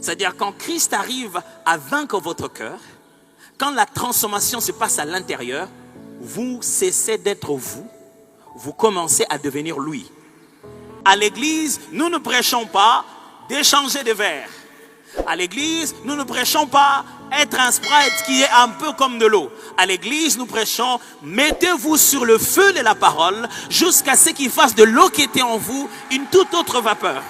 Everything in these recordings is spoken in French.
C'est-à-dire quand Christ arrive à vaincre votre cœur, quand la transformation se passe à l'intérieur, vous cessez d'être vous, vous commencez à devenir lui. À l'église, nous ne prêchons pas d'échanger de verres. À l'église, nous ne prêchons pas être un Sprite qui est un peu comme de l'eau. À l'église, nous prêchons, mettez-vous sur le feu de la parole jusqu'à ce qu'il fasse de l'eau qui était en vous une toute autre vapeur.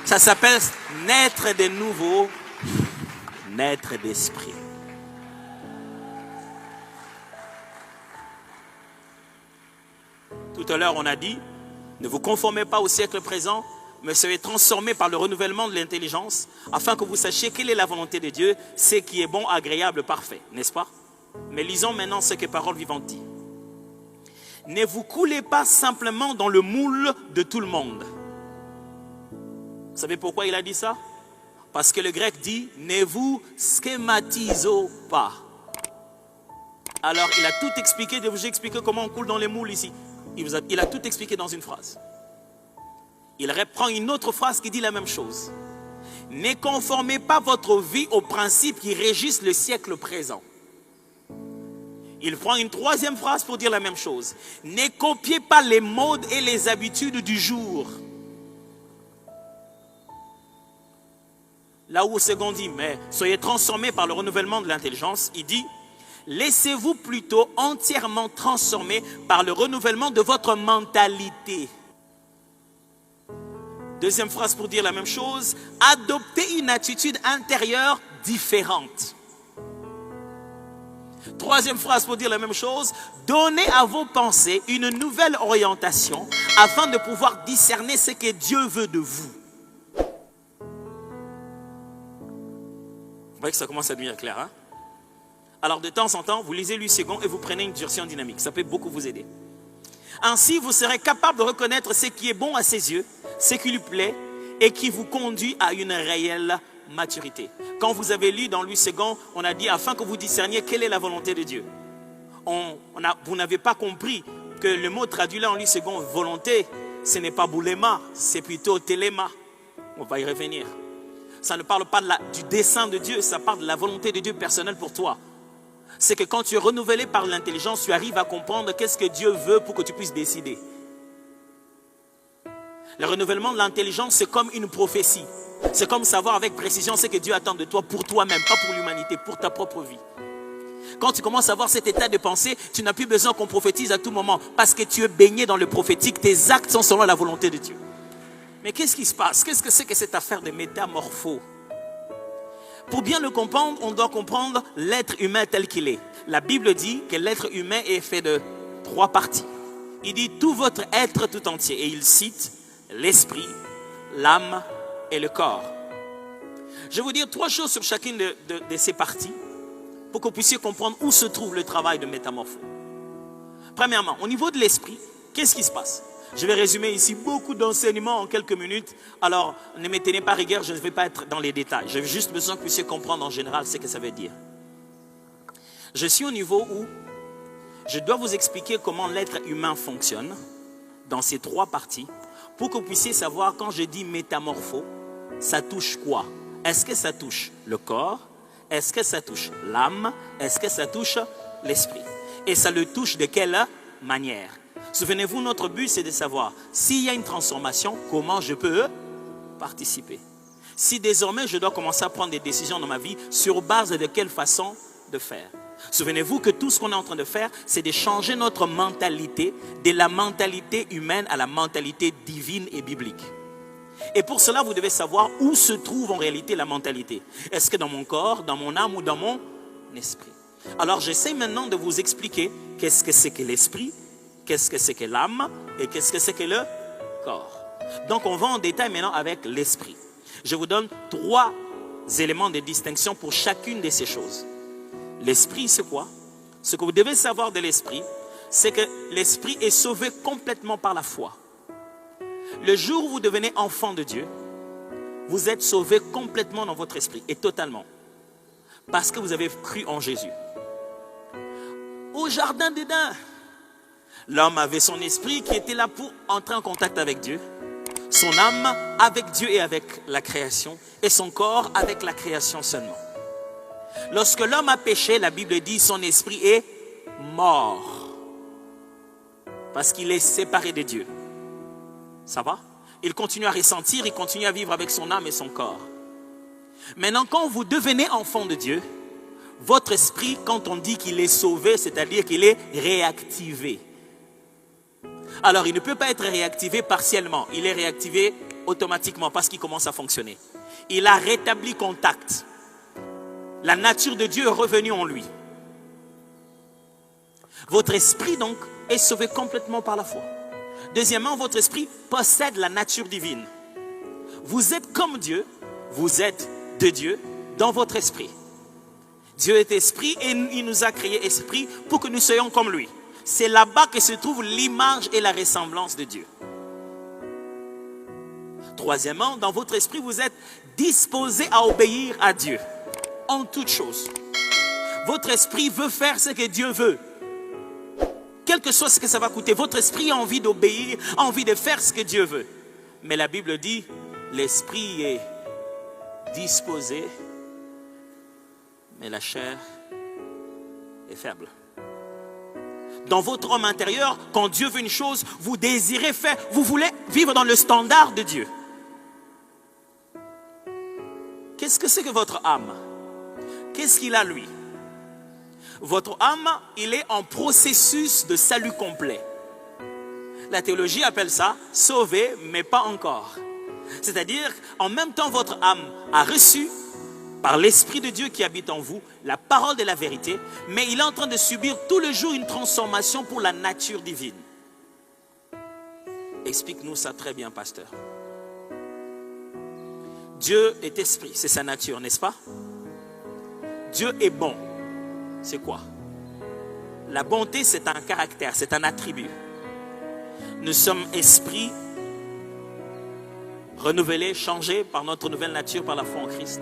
Ça s'appelle naître de nouveau, naître d'esprit. Tout à l'heure, on a dit, ne vous conformez pas au siècle présent, mais soyez transformés par le renouvellement de l'intelligence, afin que vous sachiez quelle est la volonté de Dieu, ce qui est bon, agréable, parfait, n'est-ce pas? Mais lisons maintenant ce que Parole vivante dit. Ne vous coulez pas simplement dans le moule de tout le monde. Vous savez pourquoi il a dit ça? Parce que le grec dit, ne vous schématisez pas. Alors, il a tout expliqué, je vais vous expliquer comment on coule dans les moules ici. Il a tout expliqué dans une phrase. Il reprend une autre phrase qui dit la même chose. Ne conformez pas votre vie aux principes qui régissent le siècle présent. Il prend une troisième phrase pour dire la même chose. Ne copiez pas les modes et les habitudes du jour. Là où au second dit, mais soyez transformés par le renouvellement de l'intelligence, il dit, laissez-vous plutôt entièrement transformer par le renouvellement de votre mentalité. Deuxième phrase pour dire la même chose, adoptez une attitude intérieure différente. Troisième phrase pour dire la même chose, donnez à vos pensées une nouvelle orientation afin de pouvoir discerner ce que Dieu veut de vous. Vous voyez que ça commence à devenir clair, hein? Alors de temps en temps, vous lisez Louis II et vous prenez une version dynamique. Ça peut beaucoup vous aider. Ainsi, vous serez capable de reconnaître ce qui est bon à ses yeux, ce qui lui plaît et qui vous conduit à une réelle maturité. Quand vous avez lu dans Louis II, on a dit afin que vous discerniez quelle est la volonté de Dieu. Vous n'avez pas compris que le mot traduit là en Louis II, volonté, ce n'est pas boulema, c'est plutôt téléma. On va y revenir. Ça ne parle pas du dessein de Dieu, ça parle de la volonté de Dieu personnelle pour toi. C'est que quand tu es renouvelé par l'intelligence, tu arrives à comprendre qu'est-ce que Dieu veut pour que tu puisses décider. Le renouvellement de l'intelligence, c'est comme une prophétie. C'est comme savoir avec précision ce que Dieu attend de toi pour toi-même, pas pour l'humanité, pour ta propre vie. Quand tu commences à avoir cet état de pensée, tu n'as plus besoin qu'on prophétise à tout moment parce que tu es baigné dans le prophétique, tes actes sont selon la volonté de Dieu. Mais qu'est-ce qui se passe? Qu'est-ce que c'est que cette affaire de métamorphose? Pour bien le comprendre, on doit comprendre l'être humain tel qu'il est. La Bible dit que l'être humain est fait de 3 parties. Il dit tout votre être tout entier. Et il cite l'esprit, l'âme et le corps. Je vais vous dire 3 choses sur chacune de ces parties pour que vous puissiez comprendre où se trouve le travail de métamorphose. Premièrement, au niveau de l'esprit, qu'est-ce qui se passe? Je vais résumer ici beaucoup d'enseignements en quelques minutes. Alors, ne me tenez pas rigueur, je ne vais pas être dans les détails. J'ai juste besoin que vous puissiez comprendre en général ce que ça veut dire. Je suis au niveau où je dois vous expliquer comment l'être humain fonctionne dans ces 3 parties pour que vous puissiez savoir quand je dis métamorphose, ça touche quoi? Est-ce que ça touche le corps? Est-ce que ça touche l'âme? Est-ce que ça touche l'esprit? Et ça le touche de quelle manière? Souvenez-vous, notre but, c'est de savoir s'il y a une transformation, comment je peux participer. Si désormais, je dois commencer à prendre des décisions dans ma vie, sur base de quelle façon de faire. Souvenez-vous que tout ce qu'on est en train de faire, c'est de changer notre mentalité, de la mentalité humaine à la mentalité divine et biblique. Et pour cela, vous devez savoir où se trouve en réalité la mentalité. Est-ce que dans mon corps, dans mon âme ou dans mon esprit? Alors, j'essaie maintenant de vous expliquer qu'est-ce que c'est que l'esprit, qu'est-ce que c'est que l'âme et qu'est-ce que c'est que le corps. Donc, on va en détail maintenant avec l'esprit. Je vous donne 3 éléments de distinction pour chacune de ces choses. L'esprit, c'est quoi? Ce que vous devez savoir de l'esprit, c'est que l'esprit est sauvé complètement par la foi. Le jour où vous devenez enfant de Dieu, vous êtes sauvé complètement dans votre esprit et totalement. Parce que vous avez cru en Jésus. Au jardin d'Éden, l'homme avait son esprit qui était là pour entrer en contact avec Dieu. Son âme avec Dieu et avec la création, et son corps avec la création seulement. Lorsque l'homme a péché, la Bible dit son esprit est mort. Parce qu'il est séparé de Dieu. Ça va? Il continue à ressentir, il continue à vivre avec son âme et son corps. Maintenant, quand vous devenez enfant de Dieu, votre esprit, quand on dit qu'il est sauvé, c'est-à-dire qu'il est réactivé. Alors, il ne peut pas être réactivé partiellement. Il est réactivé automatiquement parce qu'il commence à fonctionner. Il a rétabli contact. La nature de Dieu est revenue en lui. Votre esprit, donc, est sauvé complètement par la foi. Deuxièmement, votre esprit possède la nature divine. Vous êtes comme Dieu, vous êtes de Dieu dans votre esprit. Dieu est esprit et il nous a créé esprit pour que nous soyons comme lui. C'est là-bas que se trouve l'image et la ressemblance de Dieu. Troisièmement, dans votre esprit, vous êtes disposé à obéir à Dieu en toutes choses. Votre esprit veut faire ce que Dieu veut. Quel que soit ce que ça va coûter, votre esprit a envie d'obéir, a envie de faire ce que Dieu veut. Mais la Bible dit, l'esprit est disposé, mais la chair est faible. Dans votre homme intérieur, quand Dieu veut une chose, vous désirez faire, vous voulez vivre dans le standard de Dieu. Qu'est-ce que c'est que votre âme? Qu'est-ce qu'il a lui? Votre âme, il est en processus de salut complet. La théologie appelle ça sauvé, mais pas encore. C'est-à-dire, en même temps, votre âme a reçu par l'Esprit de Dieu qui habite en vous, la parole de la vérité, mais il est en train de subir tout le jour une transformation pour la nature divine. Explique-nous ça très bien, pasteur. Dieu est esprit, c'est sa nature, n'est-ce pas? Dieu est bon. C'est quoi? La bonté, c'est un caractère, c'est un attribut. Nous sommes esprits renouvelés, changés par notre nouvelle nature, par la foi en Christ.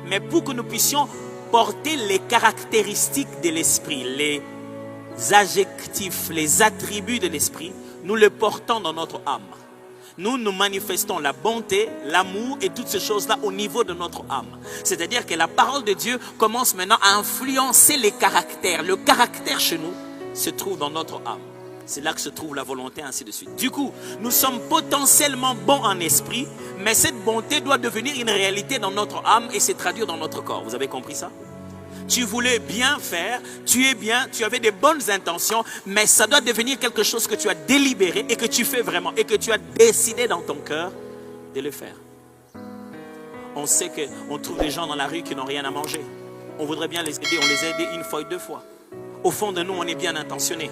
Mais pour que nous puissions porter les caractéristiques de l'esprit, les adjectifs, les attributs de l'esprit, nous les portons dans notre âme. Nous manifestons la bonté, l'amour et toutes ces choses-là au niveau de notre âme. C'est-à-dire que la parole de Dieu commence maintenant à influencer les caractères. Le caractère chez nous se trouve dans notre âme. C'est là que se trouve la volonté, ainsi de suite. Du coup, nous sommes potentiellement bons en esprit, mais cette bonté doit devenir une réalité dans notre âme et se traduire dans notre corps. Vous avez compris ça? Tu voulais bien faire, tu es bien, tu avais des bonnes intentions, mais ça doit devenir quelque chose que tu as délibéré et que tu fais vraiment et que tu as décidé dans ton cœur de le faire. On sait qu'on trouve des gens dans la rue qui n'ont rien à manger. On voudrait bien les aider, on les a aidés une fois et deux fois. Au fond de nous, on est bien intentionnés.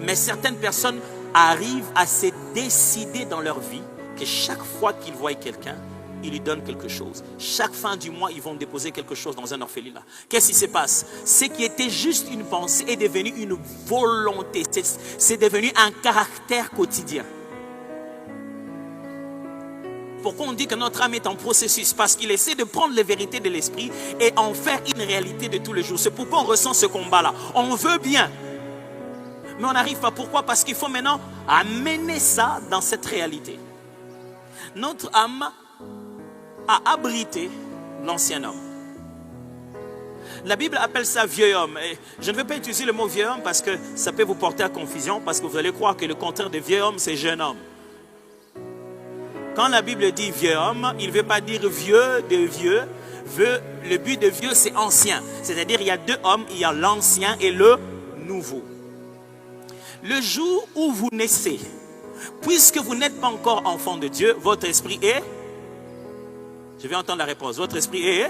Mais certaines personnes arrivent à se décider dans leur vie que chaque fois qu'ils voient quelqu'un, ils lui donnent quelque chose. Chaque fin du mois, ils vont déposer quelque chose dans un orphelinat. Qu'est-ce qui se passe? Ce qui était juste une pensée est devenu une volonté. C'est devenu un caractère quotidien. Pourquoi on dit que notre âme est en processus? Parce qu'il essaie de prendre les vérités de l'esprit et en faire une réalité de tous les jours. C'est pourquoi on ressent ce combat-là. On veut bien, mais on n'arrive pas. Pourquoi? Parce qu'il faut maintenant amener ça dans cette réalité. Notre âme a abrité l'ancien homme. La Bible appelle ça vieux homme. Et je ne vais pas utiliser le mot vieux homme parce que ça peut vous porter à confusion, parce que vous allez croire que le contraire de vieux homme, c'est jeune homme. Quand la Bible dit vieux homme, il ne veut pas dire vieux de vieux. Le but de vieux, c'est ancien. C'est-à-dire, il y a deux hommes, il y a l'ancien et le nouveau. Le jour où vous naissez, puisque vous n'êtes pas encore enfant de Dieu, votre esprit est... Je vais entendre la réponse. Votre esprit est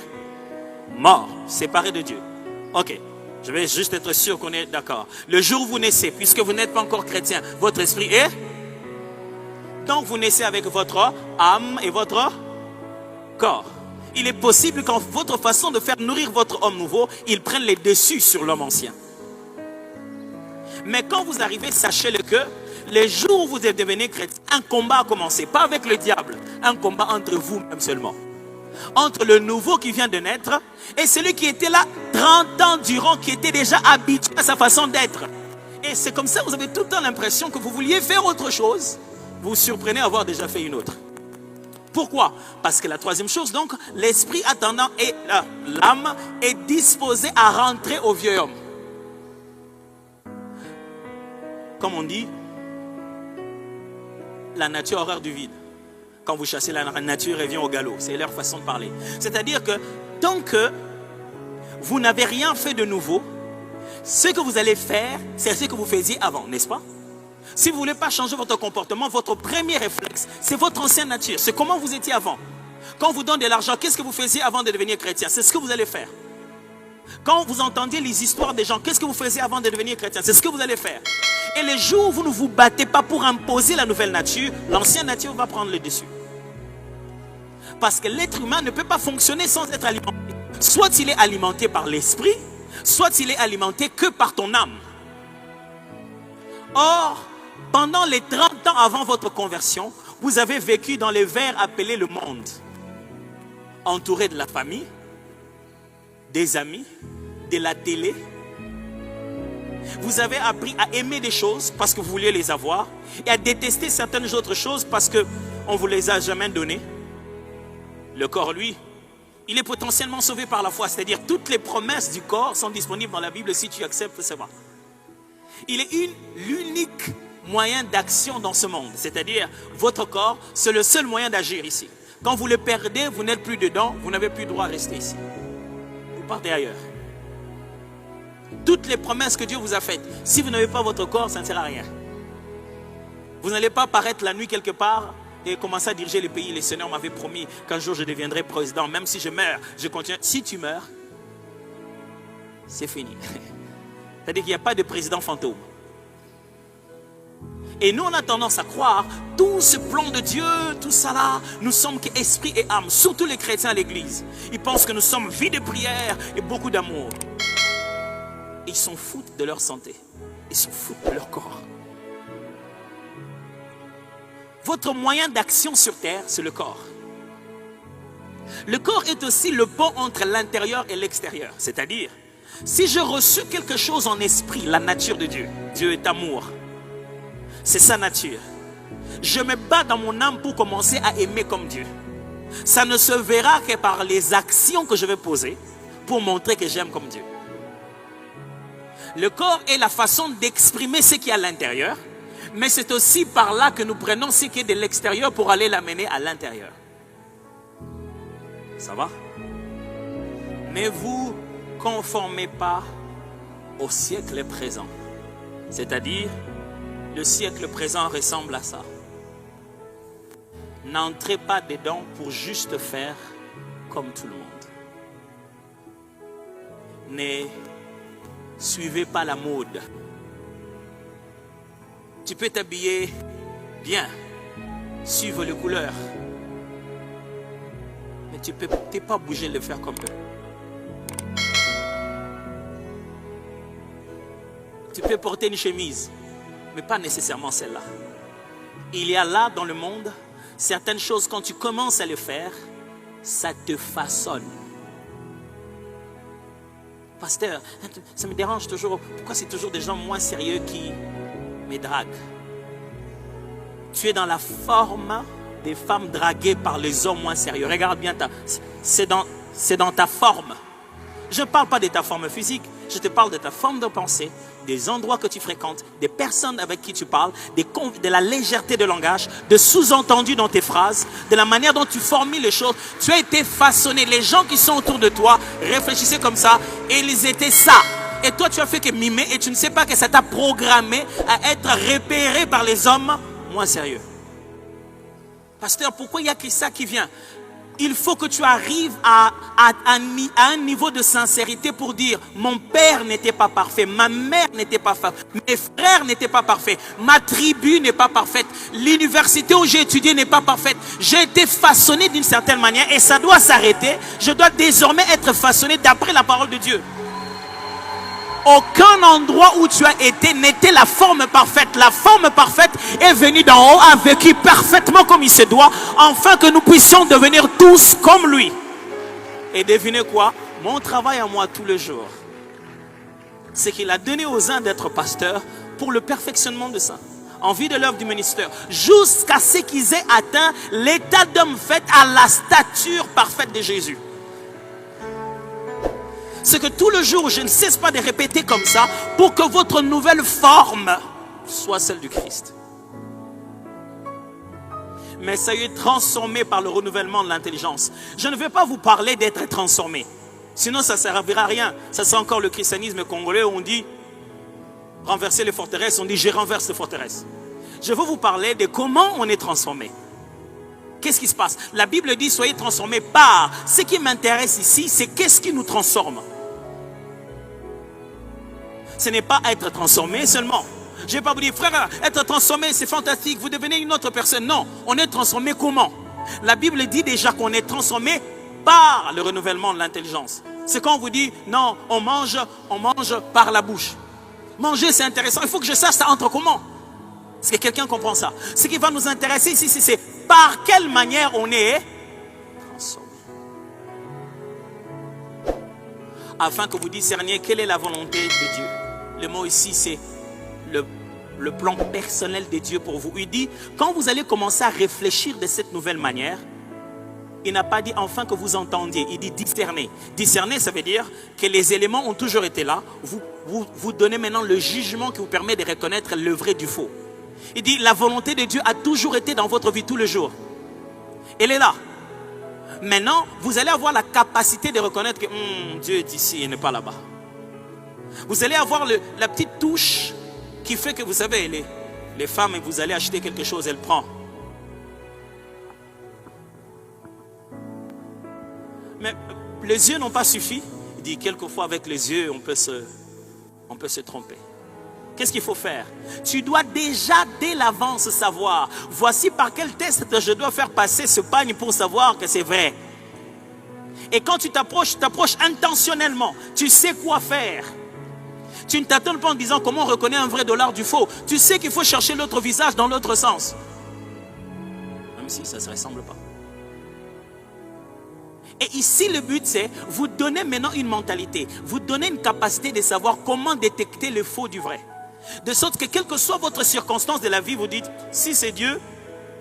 mort, séparé de Dieu. Ok, je vais juste être sûr qu'on est d'accord. Le jour où vous naissez, puisque vous n'êtes pas encore chrétien, votre esprit est... Donc vous naissez avec votre âme et votre corps. Il est possible qu'en votre façon de faire nourrir votre homme nouveau, il prenne les dessus sur l'homme ancien. Mais quand vous arrivez, sachez-le que les jours où vous êtes devenu chrétien, un combat a commencé. Pas avec le diable, un combat entre vous-même seulement. Entre le nouveau qui vient de naître et celui qui était là 30 ans durant, qui était déjà habitué à sa façon d'être. Et c'est comme ça que vous avez tout le temps l'impression que vous vouliez faire autre chose. Vous vous surprenez à avoir déjà fait une autre. Pourquoi? Parce que la troisième chose, donc, l'esprit attendant et l'âme est disposée à rentrer au vieux homme. Comme on dit, la nature a horreur du vide. Quand vous chassez, la nature revient au galop. C'est leur façon de parler. C'est-à-dire que tant que vous n'avez rien fait de nouveau, ce que vous allez faire, c'est ce que vous faisiez avant, n'est-ce pas? Si vous ne voulez pas changer votre comportement, votre premier réflexe, c'est votre ancienne nature. C'est comment vous étiez avant. Quand on vous donne de l'argent, qu'est-ce que vous faisiez avant de devenir chrétien? C'est ce que vous allez faire. Quand vous entendiez les histoires des gens, qu'est-ce que vous faisiez avant de devenir chrétien? C'est ce que vous allez faire. Et les jours où vous ne vous battez pas pour imposer la nouvelle nature, l'ancienne nature va prendre le dessus. Parce que l'être humain ne peut pas fonctionner sans être alimenté. Soit il est alimenté par l'esprit, soit il est alimenté que par ton âme. Or, pendant les 30 ans avant votre conversion, vous avez vécu dans les verres appelés le monde. Entouré de la famille, des amis, de la télé. Vous avez appris à aimer des choses parce que vous vouliez les avoir et à détester certaines autres choses parce qu'on ne vous les a jamais données. Le corps, lui, il est potentiellement sauvé par la foi. C'est-à-dire toutes les promesses du corps sont disponibles dans la Bible si tu acceptes, c'est vrai. Il est l'unique moyen d'action dans ce monde. C'est-à-dire votre corps, c'est le seul moyen d'agir ici. Quand vous le perdez, vous n'êtes plus dedans, vous n'avez plus le droit à rester ici. Vous partez ailleurs. Toutes les promesses que Dieu vous a faites, si vous n'avez pas votre corps, ça ne sert à rien. Vous n'allez pas paraître la nuit quelque part et commencer à diriger le pays. Le Seigneur m'avait promis qu'un jour je deviendrai président. Même si je meurs, je continue. Si tu meurs, c'est fini. C'est-à-dire qu'il n'y a pas de président fantôme. Et nous, on a tendance à croire tout ce plan de Dieu, tout ça là, nous sommes qu'esprit et âme, surtout les chrétiens à l'église. Ils pensent que nous sommes vie de prière et beaucoup d'amour. Ils s'en foutent de leur santé. Ils s'en foutent de leur corps. Votre moyen d'action sur terre, c'est le corps. Le corps est aussi le pont entre l'intérieur et l'extérieur. C'est-à-dire, si j'ai reçu quelque chose en esprit, la nature de Dieu, Dieu est amour. C'est sa nature. Je me bats dans mon âme pour commencer à aimer comme Dieu. Ça ne se verra que par les actions que je vais poser pour montrer que j'aime comme Dieu. Le corps est la façon d'exprimer ce qui est à l'intérieur, mais c'est aussi par là que nous prenons ce qui est de l'extérieur pour aller l'amener à l'intérieur. Ça va? Ne vous conformez pas au siècle présent. C'est-à-dire, le siècle présent ressemble à ça. N'entrez pas dedans pour juste faire comme tout le monde. Ne suivez pas la mode. Tu peux t'habiller bien, suivre les couleurs, mais tu ne peux pas bouger le faire comme eux. Tu peux porter une chemise, mais pas nécessairement celle-là. Il y a là dans le monde certaines choses, quand tu commences à le faire, ça te façonne. Pasteur, ça me dérange toujours. Pourquoi c'est toujours des gens moins sérieux qui me draguent? Tu es dans la forme des femmes draguées par les hommes moins sérieux. Regarde bien, c'est dans ta forme. Je ne parle pas de ta forme physique, je te parle de ta forme de pensée, des endroits que tu fréquentes, des personnes avec qui tu parles, de la légèreté de langage, de sous-entendus dans tes phrases, de la manière dont tu formules les choses. Tu as été façonné. Les gens qui sont autour de toi réfléchissaient comme ça et ils étaient ça. Et toi, tu as fait que mimer et tu ne sais pas que ça t'a programmé à être repéré par les hommes moins sérieux. Pasteur, pourquoi il n'y a que ça qui vient? Il faut que tu arrives à un niveau de sincérité pour dire mon père n'était pas parfait, ma mère n'était pas parfaite, mes frères n'étaient pas parfaits, ma tribu n'est pas parfaite, l'université où j'ai étudié n'est pas parfaite. J'ai été façonné d'une certaine manière et ça doit s'arrêter. Je dois désormais être façonné d'après la parole de Dieu. Aucun endroit où tu as été n'était la forme parfaite. La forme parfaite est venue d'en haut, a vécu parfaitement comme il se doit, afin que nous puissions devenir tous comme lui. Et devinez quoi? Mon travail à moi tous les jours, c'est qu'il a donné aux uns d'être pasteurs pour le perfectionnement de ça. en vue de l'œuvre du ministère, jusqu'à ce qu'ils aient atteint l'état d'homme fait à la stature parfaite de Jésus. C'est que tout le jour, je ne cesse pas de répéter comme ça pour que votre nouvelle forme soit celle du Christ. Mais soyez transformés par le renouvellement de l'intelligence. Je ne vais pas vous parler d'être transformé. Sinon, ça ne servira à rien. Ça sera encore le christianisme congolais où on dit renverser les forteresses. On dit je renverse les forteresses. Je veux vous parler de comment on est transformé. Qu'est-ce qui se passe? La Bible dit soyez transformés par. Ce qui m'intéresse ici, c'est qu'est-ce qui nous transforme. Ce n'est pas être transformé seulement. Je ne vais pas vous dire, frère, être transformé, c'est fantastique, vous devenez une autre personne. Non, on est transformé comment? La Bible dit déjà qu'on est transformé par le renouvellement de l'intelligence. C'est quand on vous dit, non, on mange par la bouche. Manger, c'est intéressant. Il faut que je sache ça entre comment. Est-ce que quelqu'un comprend ça? Ce qui va nous intéresser ici, c'est par quelle manière on est transformé. Afin que vous discerniez quelle est la volonté de Dieu. Le mot ici, c'est le plan personnel de Dieu pour vous. Il dit, quand vous allez commencer à réfléchir de cette nouvelle manière, il n'a pas dit enfin que vous entendiez, il dit discerner. Discerner, ça veut dire que les éléments ont toujours été là. Vous donnez maintenant le jugement qui vous permet de reconnaître le vrai du faux. Il dit, la volonté de Dieu a toujours été dans votre vie tous les jours. Elle est là. Maintenant, vous allez avoir la capacité de reconnaître que Dieu est ici et n'est pas là-bas. Vous allez avoir la petite touche qui fait que vous savez, les femmes, vous allez acheter quelque chose, elles prennent. Mais les yeux n'ont pas suffi. Il dit quelquefois avec les yeux, on peut se tromper. Qu'est-ce qu'il faut faire? Tu dois déjà dès l'avance savoir. Voici par quel test je dois faire passer ce pagne pour savoir que c'est vrai. Et quand tu t'approches intentionnellement. Tu sais quoi faire. Tu ne t'attends pas en disant comment on reconnaît un vrai dollar du faux. Tu sais qu'il faut chercher l'autre visage dans l'autre sens. Même si ça ne se ressemble pas. Et ici, le but, c'est vous donner maintenant une mentalité. Vous donner une capacité de savoir comment détecter le faux du vrai. De sorte que quelle que soit votre circonstance de la vie, vous dites, si c'est Dieu,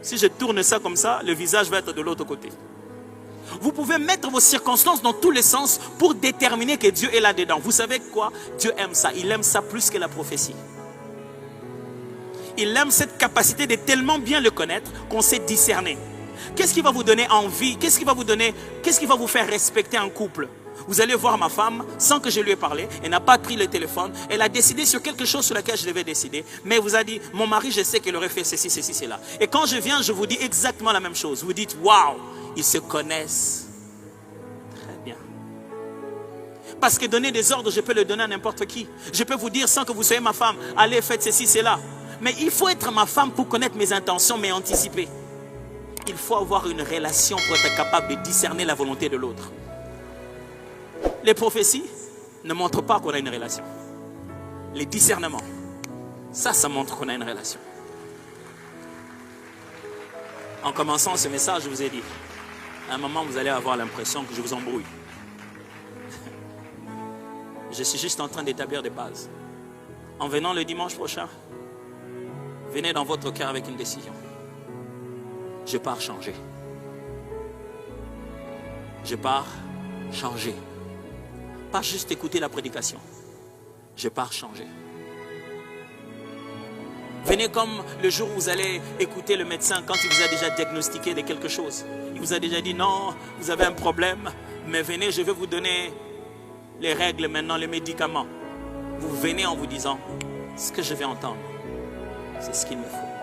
si je tourne ça comme ça, le visage va être de l'autre côté. Vous pouvez mettre vos circonstances dans tous les sens pour déterminer que Dieu est là-dedans. Vous savez quoi? Dieu aime ça. Il aime ça plus que la prophétie. Il aime cette capacité de tellement bien le connaître qu'on sait discerner. Qu'est-ce qui va vous donner envie? Qu'est-ce qui va vous faire respecter un couple? Vous allez voir ma femme, sans que je lui ai parlé, elle n'a pas pris le téléphone, elle a décidé sur quelque chose sur lequel je devais décider, mais elle vous a dit, mon mari, je sais qu'il aurait fait ceci, ceci, cela. Et quand je viens, je vous dis exactement la même chose. Vous dites, waouh, ils se connaissent très bien. Parce que donner des ordres, je peux le donner à n'importe qui. Je peux vous dire, sans que vous soyez ma femme, allez, faites ceci, cela. Mais il faut être ma femme pour connaître mes intentions, mais anticiper. Il faut avoir une relation pour être capable de discerner la volonté de l'autre. Les prophéties ne montrent pas qu'on a une relation. Les discernements, ça montre qu'on a une relation. En commençant ce message, je vous ai dit, à un moment, vous allez avoir l'impression que je vous embrouille. Je suis juste en train d'établir des bases. En venant le dimanche prochain, venez dans votre cœur avec une décision. Je pars changer. Je pars changer. Pas juste écouter la prédication. Je pars changer. Venez comme le jour où vous allez écouter le médecin quand il vous a déjà diagnostiqué de quelque chose. Il vous a déjà dit non, vous avez un problème, mais venez, je vais vous donner les règles maintenant, les médicaments. Vous venez en vous disant, ce que je vais entendre, c'est ce qu'il me faut.